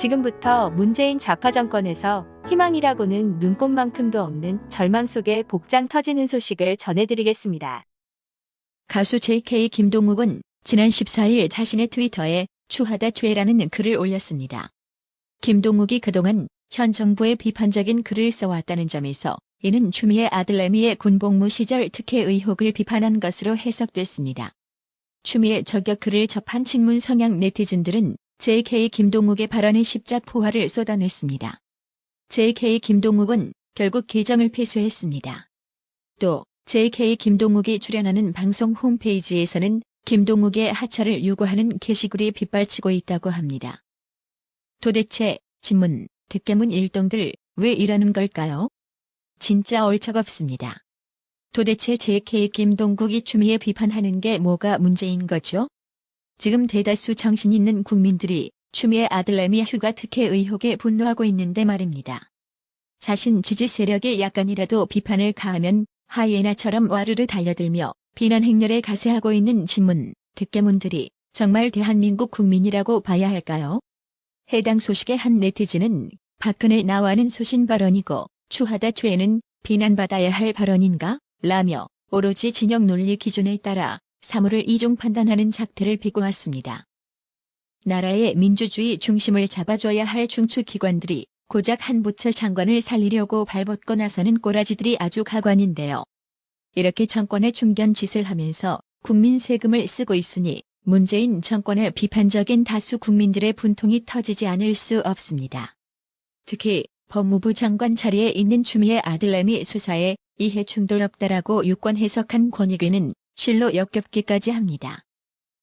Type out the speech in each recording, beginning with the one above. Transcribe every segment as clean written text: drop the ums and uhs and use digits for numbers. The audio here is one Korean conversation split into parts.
지금부터 문재인 좌파 정권에서 희망이라고는 눈꼽만큼도 없는 절망 속에 복장 터지는 소식을 전해드리겠습니다. 가수 JK 김동욱은 지난 14일 자신의 트위터에 추하다 죄라는 글을 올렸습니다. 김동욱이 그동안 현 정부의 비판적인 글을 써왔다는 점에서 이는 추미애 아들 레미의 군복무 시절 특혜 의혹을 비판한 것으로 해석됐습니다. 추미애 저격 글을 접한 친문 성향 네티즌들은 JK 김동욱의 발언에 십자포화를 쏟아냈습니다. JK 김동욱은 결국 계정을 폐쇄했습니다. 또 JK 김동욱이 출연하는 방송 홈페이지에서는 김동욱의 하차를 요구하는 게시글이 빗발치고 있다고 합니다. 도대체 친문, 득개문 일동들 왜 이러는 걸까요? 진짜 얼척없습니다. 도대체 JK 김동욱이 추미애 비판하는 게 뭐가 문제인 거죠? 지금 대다수 정신 있는 국민들이 추미애 아들 레미 휴가 특혜 의혹에 분노하고 있는데 말입니다. 자신 지지 세력에 약간이라도 비판을 가하면 하이에나처럼 와르르 달려들며 비난 행렬에 가세하고 있는 친문, 득개문들이 정말 대한민국 국민이라고 봐야 할까요? 해당 소식의 한 네티즌은 박근혜 나와는 소신 발언이고 추하다 죄는 비난받아야 할 발언인가? 라며 오로지 진영 논리 기준에 따라 사물을 이중 판단하는 작태를 비꼬았습니다. 나라의 민주주의 중심을 잡아줘야 할 중추기관들이 고작 한 부처 장관을 살리려고 발벗고 나서는 꼬라지들이 아주 가관인데요. 이렇게 정권의 중견 짓을 하면서 국민 세금을 쓰고 있으니 문재인 정권의 비판적인 다수 국민들의 분통이 터지지 않을 수 없습니다. 특히 법무부 장관 자리에 있는 추미애 아들 레미 수사에 이해 충돌 없다라고 유권 해석한 권익위는 실로 역겹기까지 합니다.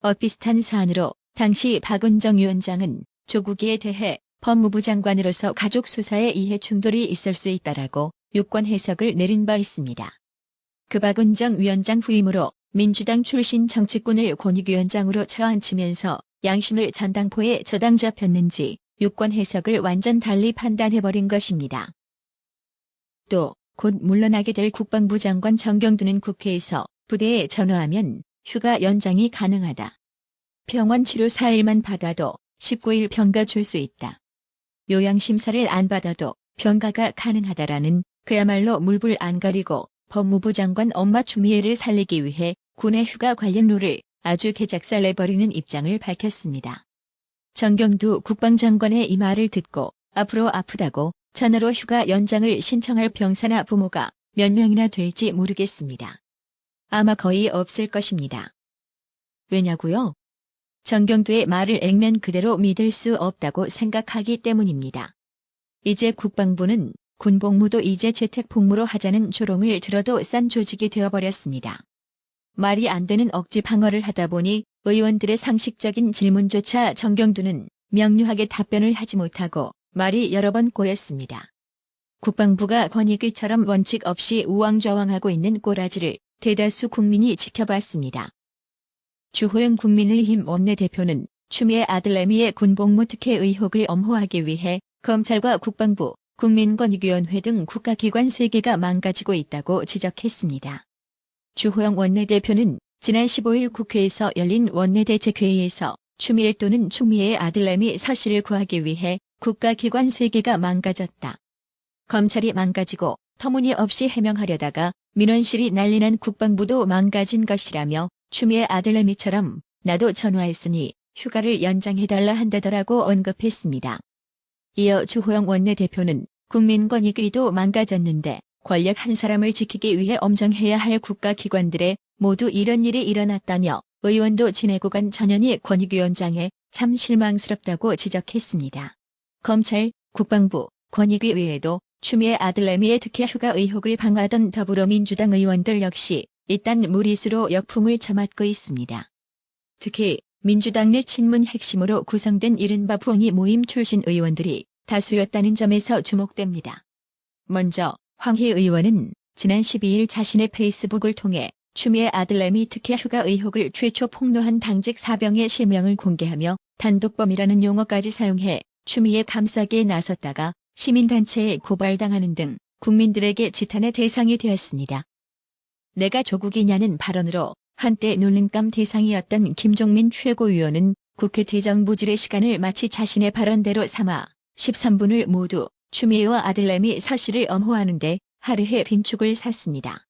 엇비슷한 사안으로 당시 박은정 위원장은 조국이에 대해 법무부 장관으로서 가족 수사에 이해 충돌이 있을 수 있다라고 유권 해석을 내린 바 있습니다. 그 박은정 위원장 후임으로 민주당 출신 정치꾼을 권익위원장으로 쳐앉히면서 양심을 전당포에 저당 잡혔는지 유권 해석을 완전 달리 판단해버린 것입니다. 또 곧 물러나게 될 국방부 장관 정경두는 국회에서 부대에 전화하면 휴가 연장이 가능하다. 병원 치료 4일만 받아도 19일 병가 줄 수 있다. 요양심사를 안 받아도 병가가 가능하다라는 그야말로 물불 안 가리고 법무부 장관 엄마 추미애를 살리기 위해 군의 휴가 관련 룰을 아주 개작살 내버리는 입장을 밝혔습니다. 정경두 국방장관의 이 말을 듣고 앞으로 아프다고 전화로 휴가 연장을 신청할 병사나 부모가 몇 명이나 될지 모르겠습니다. 아마 거의 없을 것입니다. 왜냐고요? 정경두의 말을 액면 그대로 믿을 수 없다고 생각하기 때문입니다. 이제 국방부는 군복무도 이제 재택복무로 하자는 조롱을 들어도 싼 조직이 되어버렸습니다. 말이 안 되는 억지 방어를 하다 보니 의원들의 상식적인 질문조차 정경두는 명료하게 답변을 하지 못하고 말이 여러 번 꼬였습니다. 국방부가 권익위처럼 원칙 없이 우왕좌왕하고 있는 꼬라지를 대다수 국민이 지켜봤습니다. 주호영 국민의힘 원내대표는 추미애 아들 레미의 군복무 특혜 의혹을 엄호하기 위해 검찰과 국방부, 국민권익위원회 등 국가기관 3개가 망가지고 있다고 지적했습니다. 주호영 원내대표는 지난 15일 국회에서 열린 원내대책회의에서 추미애 또는 추미애의 아들 레미 서씨를 구하기 위해 국가기관 3개가 망가졌다. 검찰이 망가지고 터무니없이 해명하려다가 민원실이 난리난 국방부도 망가진 것이라며 추미애 아들 레미처럼 나도 전화했으니 휴가를 연장해달라 한다더라고 언급했습니다. 이어 주호영 원내대표는 국민권익위도 망가졌는데 권력 한 사람을 지키기 위해 엄정해야 할 국가기관들에 모두 이런 일이 일어났다며 의원도 지내고 간 전현희 권익위원장에 참 실망스럽다고 지적했습니다. 검찰, 국방부, 권익위 외에도 추미애 아들 레미의 특혜 휴가 의혹을 방어하던 더불어민주당 의원들 역시 일단 무리수로 역풍을 처맞고 있습니다. 특히 민주당 내 친문 핵심으로 구성된 이른바 부엉이 모임 출신 의원들이 다수였다는 점에서 주목됩니다. 먼저 황희 의원은 지난 12일 자신의 페이스북을 통해 추미애 아들 레미 특혜 휴가 의혹을 최초 폭로한 당직 사병의 실명을 공개하며 단독범이라는 용어까지 사용해 추미애 감싸기에 나섰다가 시민단체에 고발당하는 등 국민들에게 지탄의 대상이 되었습니다. 내가 조국이냐는 발언으로 한때 놀림감 대상이었던 김종민 최고위원은 국회 대정부질의 시간을 마치 자신의 발언대로 삼아 13분을 모두 추미애와 아들내미 서씨를 엄호하는데 하루에 빈축을 샀습니다.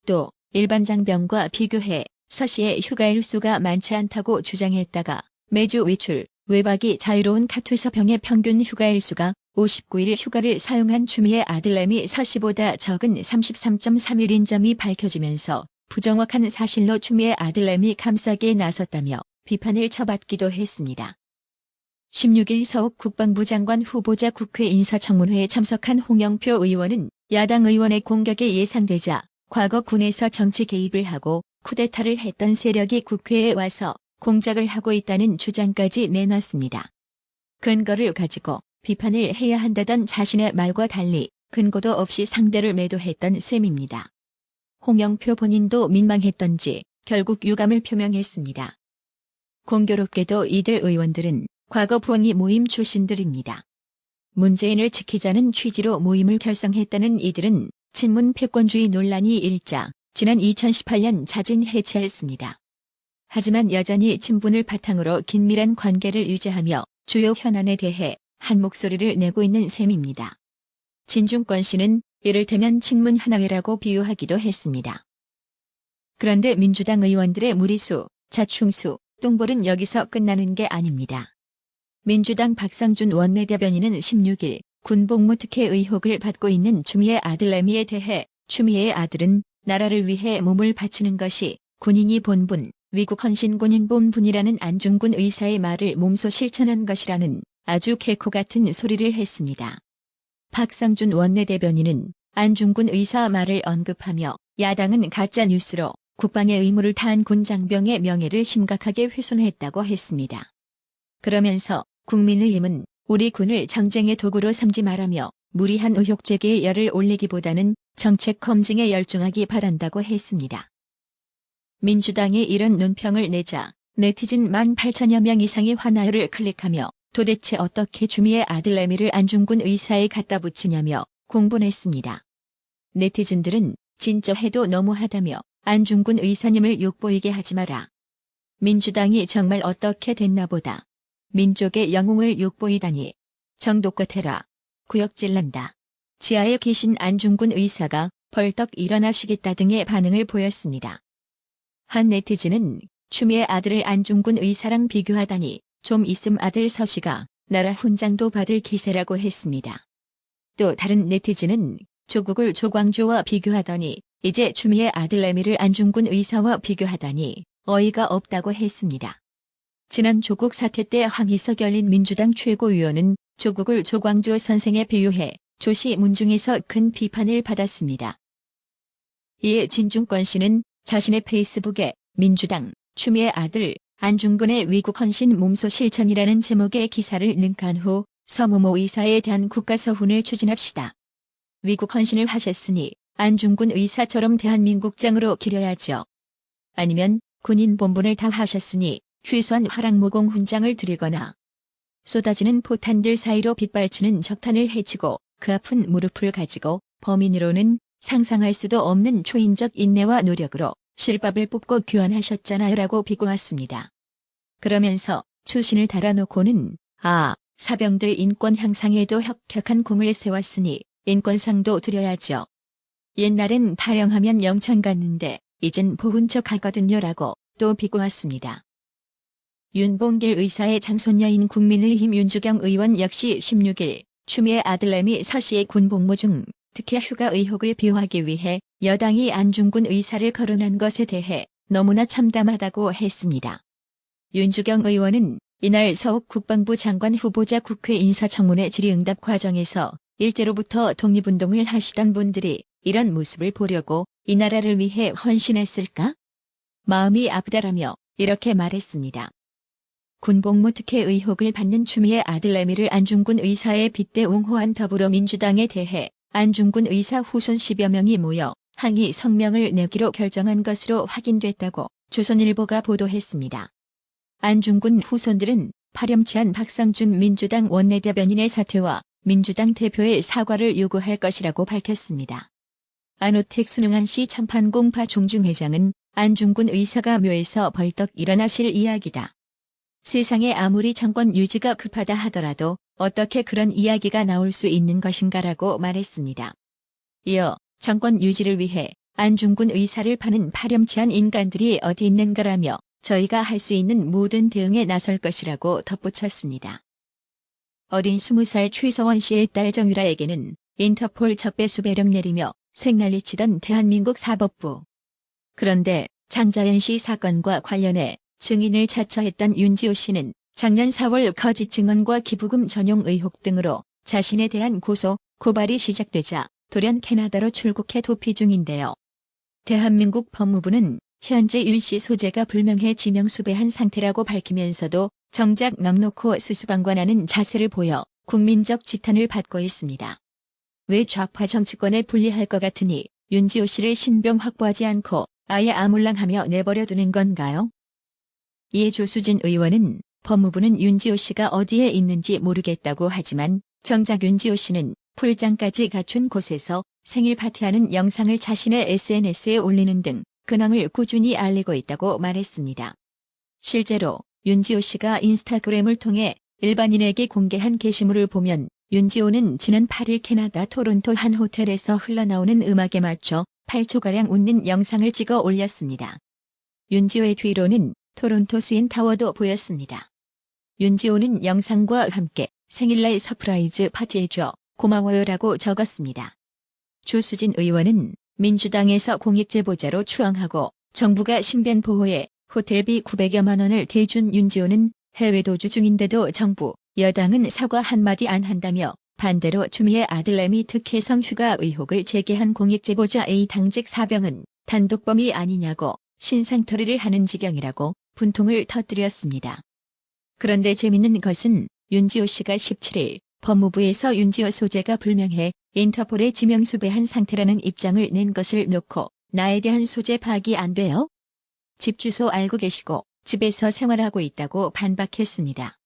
또 일반 장병과 비교해 서씨의 휴가일수가 많지 않다고 주장했다가 매주 외출, 외박이 자유로운 카투사병의 평균 휴가일수가 59일 휴가를 사용한 추미애 아들내미 서씨보다 적은 33.3일인 점이 밝혀지면서 부정확한 사실로 추미애 아들내미 감싸기에 나섰다며 비판을 처받기도 했습니다. 16일 서욱 국방부 장관 후보자 국회 인사청문회에 참석한 홍영표 의원은 야당 의원의 공격이 예상되자 과거 군에서 정치 개입을 하고 쿠데타를 했던 세력이 국회에 와서 공작을 하고 있다는 주장까지 내놨습니다. 근거를 가지고 비판을 해야 한다던 자신의 말과 달리 근거도 없이 상대를 매도했던 셈입니다. 홍영표 본인도 민망했던지 결국 유감을 표명했습니다. 공교롭게도 이들 의원들은 과거 부엉이 모임 출신들입니다. 문재인을 지키자는 취지로 모임을 결성했다는 이들은 친문 패권주의 논란이 일자 지난 2018년 자진 해체했습니다. 하지만 여전히 친분을 바탕으로 긴밀한 관계를 유지하며 주요 현안에 대해 한 목소리를 내고 있는 셈입니다. 진중권 씨는 이를테면 친문 하나회라고 비유하기도 했습니다. 그런데 민주당 의원들의 무리수, 자충수, 똥볼은 여기서 끝나는 게 아닙니다. 민주당 박상준 원내대변인은 16일 군복무 특혜 의혹을 받고 있는 추미애 아들내미에 대해 추미애의 아들은 나라를 위해 몸을 바치는 것이 군인이 본분, 위국 헌신 군인 본분이라는 안중근 의사의 말을 몸소 실천한 것이라는 아주 개코 같은 소리를 했습니다. 박상준 원내대변인은 안중근 의사 말을 언급하며 야당은 가짜 뉴스로 국방의 의무를 다한 군 장병의 명예를 심각하게 훼손했다고 했습니다. 그러면서 국민의힘은 우리 군을 정쟁의 도구로 삼지 말라며 무리한 의혹 제기에 열을 올리기보다는 정책 검증에 열중하기 바란다고 했습니다. 민주당이 이런 논평을 내자 네티즌 18,000여 명 이상이 화나요를 클릭하며 도대체 어떻게 추미애 아들내미를 안중근 의사에 갖다 붙이냐며 공분했습니다. 네티즌들은 진짜 해도 너무하다며 안중근 의사님을 욕보이게 하지 마라. 민주당이 정말 어떻게 됐나 보다. 민족의 영웅을 욕보이다니. 정도껏 해라. 구역질난다. 지하에 계신 안중근 의사가 벌떡 일어나시겠다 등의 반응을 보였습니다. 한 네티즌은 추미애 아들을 안중근 의사랑 비교하다니 좀 있음 아들 서씨가 나라 훈장도 받을 기세라고 했습니다. 또 다른 네티즌은 조국을 조광조와 비교하더니 이제 추미애 아들내미를 안중근 의사와 비교하다니 어이가 없다고 했습니다. 지난 조국 사태 때 황희석 열린 민주당 최고위원은 조국을 조광조 선생에 비유해 조시 문중에서 큰 비판을 받았습니다. 이에 진중권 씨는 자신의 페이스북에 민주당 추미애 아들 안중근의 위국 헌신 몸소 실천이라는 제목의 기사를 링크한 후 서무모 의사에 대한 국가서훈을 추진합시다. 위국 헌신을 하셨으니 안중근 의사처럼 대한민국장으로 기려야죠. 아니면 군인 본분을 다 하셨으니 최소한 화랑무공 훈장을 드리거나 쏟아지는 포탄들 사이로 빗발치는 적탄을 해치고 그 아픈 무릎을 가지고 범인으로는 상상할 수도 없는 초인적 인내와 노력으로 실밥을 뽑고 귀환하셨잖아요 라고 비꼬았습니다. 그러면서 추신을 달아놓고는 사병들 인권 향상에도 혁혁한 공을 세웠으니 인권상도 드려야죠. 옛날엔 타령하면 영창 갔는데 이젠 보훈 척 하거든요 라고 또 비꼬았습니다. 윤봉길 의사의 장손녀인 국민의힘 윤주경 의원 역시 16일 추미애 아들내미 서씨의 군복무 중 특혜 휴가 의혹을 비호하기 위해 여당이 안중근 의사를 거론한 것에 대해 너무나 참담하다고 했습니다. 윤주경 의원은 이날 서욱 국방부 장관 후보자 국회 인사청문회 질의응답 과정에서 일제로부터 독립운동을 하시던 분들이 이런 모습을 보려고 이 나라를 위해 헌신했을까? 마음이 아프다라며 이렇게 말했습니다. 군복무 특혜 의혹을 받는 추미애 아들내미를 안중근 의사에 빗대 옹호한 더불어민주당에 대해 안중근 의사 후손 10여 명이 모여 항의 성명을 내기로 결정한 것으로 확인됐다고 조선일보가 보도했습니다. 안중근 후손들은 파렴치한 박상준 민주당 원내대변인의 사퇴와 민주당 대표의 사과를 요구할 것이라고 밝혔습니다. 안호택 순응안시 참판공파 종중회장은 안중근 의사가 묘에서 벌떡 일어나실 이야기다. 세상에 아무리 정권 유지가 급하다 하더라도 어떻게 그런 이야기가 나올 수 있는 것인가라고 말했습니다. 이어 정권 유지를 위해 안중근 의사를 파는 파렴치한 인간들이 어디 있는가라며 저희가 할 수 있는 모든 대응에 나설 것이라고 덧붙였습니다. 어린 20살 최서원 씨의 딸 정유라에게는 인터폴 적배수배령 내리며 생난리치던 대한민국 사법부. 그런데 장자연 씨 사건과 관련해 증인을 자처했던 윤지호 씨는 작년 4월 거짓 증언과 기부금 전용 의혹 등으로 자신에 대한 고소, 고발이 시작되자 돌연 캐나다로 출국해 도피 중인데요. 대한민국 법무부는 현재 윤 씨 소재가 불명해 지명수배한 상태라고 밝히면서도 정작 넉놓고 수수방관하는 자세를 보여 국민적 지탄을 받고 있습니다. 왜 좌파 정치권에 불리할 것 같으니 윤지호 씨를 신병 확보하지 않고 아예 아물랑하며 내버려 두는 건가요? 이에 조수진 의원은 법무부는 윤지호 씨가 어디에 있는지 모르겠다고 하지만 정작 윤지호 씨는 풀장까지 갖춘 곳에서 생일 파티하는 영상을 자신의 SNS에 올리는 등 근황을 꾸준히 알리고 있다고 말했습니다. 실제로 윤지호 씨가 인스타그램을 통해 일반인에게 공개한 게시물을 보면 윤지호는 지난 8일 캐나다 토론토 한 호텔에서 흘러나오는 음악에 맞춰 8초가량 웃는 영상을 찍어 올렸습니다. 윤지호의 뒤로는 토론토 CN 타워도 보였습니다. 윤지호는 영상과 함께 생일날 서프라이즈 파티해줘 고마워요라고 적었습니다. 조수진 의원은 민주당에서 공익제보자로 추앙하고 정부가 신변 보호에 호텔비 900여만 원을 대준 윤지호는 해외 도주 중인데도 정부, 여당은 사과 한마디 안 한다며 반대로 추미애 아들 레미 특혜성 휴가 의혹을 제기한 공익제보자 A 당직 사병은 단독범이 아니냐고 신상털이를 하는 지경이라고 분통을 터뜨렸습니다. 그런데 재밌는 것은 윤지호 씨가 17일 법무부에서 윤지호 소재가 불명해 인터폴에 지명수배한 상태라는 입장을 낸 것을 놓고 나에 대한 소재 파악이 안 돼요? 집 주소 알고 계시고 집에서 생활하고 있다고 반박했습니다.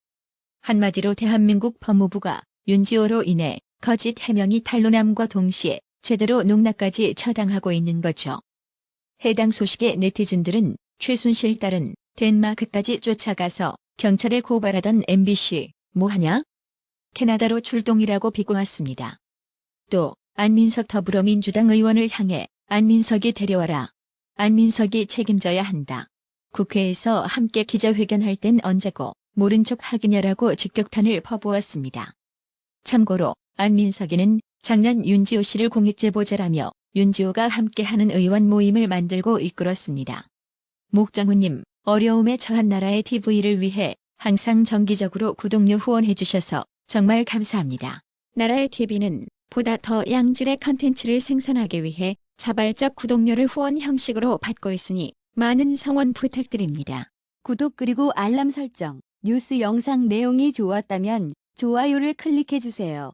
한마디로 대한민국 법무부가 윤지호로 인해 거짓 해명이 탄로남과 동시에 제대로 농락까지 처당하고 있는 거죠. 해당 소식에 네티즌들은 최순실 딸은 덴마크까지 쫓아가서 경찰에 고발하던 MBC 뭐하냐? 캐나다로 출동이라고 비꼬았습니다. 또 안민석 더불어민주당 의원을 향해 안민석이 데려와라. 안민석이 책임져야 한다. 국회에서 함께 기자회견할 땐 언제고 모른 척 하기냐라고 직격탄을 퍼부었습니다. 참고로 안민석이는 작년 윤지호 씨를 공익제보자라며 윤지호가 함께하는 의원 모임을 만들고 이끌었습니다. 목정우님, 어려움에 처한 나라의 TV를 위해 항상 정기적으로 구독료 후원해주셔서 정말 감사합니다. 나라의 TV는 보다 더 양질의 컨텐츠를 생산하기 위해 자발적 구독료를 후원 형식으로 받고 있으니 많은 성원 부탁드립니다. 구독 그리고 알람 설정, 뉴스 영상 내용이 좋았다면 좋아요를 클릭해주세요.